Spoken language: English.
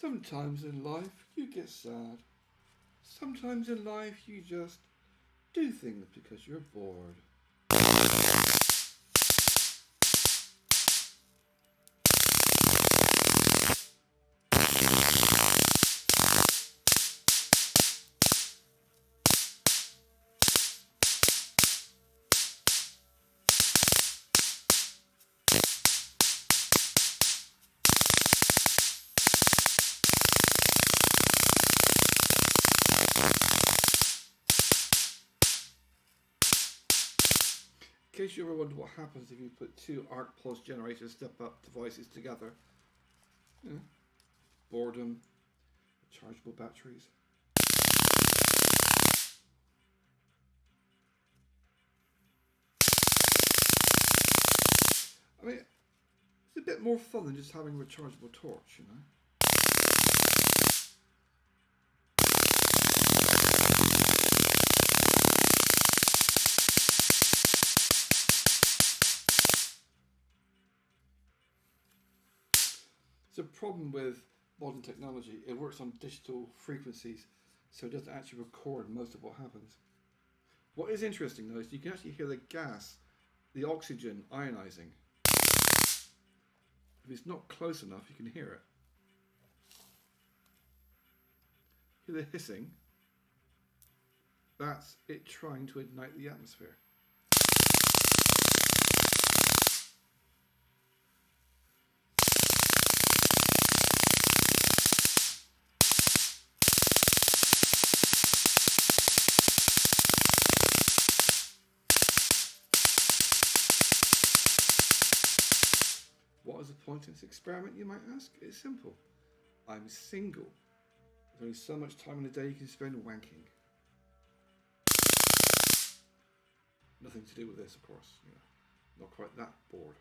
Sometimes in life you get sad. Sometimes in life you just do things because you're bored. In case you ever wonder what happens if you put two arc pulse generators step-up devices together. Boredom, rechargeable batteries. I mean, it's a bit more fun than just having a rechargeable torch, you know. The problem with modern technology, it works on digital frequencies, so it doesn't actually record most of what happens. What is interesting though is you can actually hear the gas, the oxygen ionizing. If it's not close enough, you can hear it. Hear the hissing? That's it trying to ignite the atmosphere. What is the point in this experiment, you might ask? It's simple. I'm single. There's only so much time in a day you can spend wanking. Nothing to do with this, of course. Not quite that bored.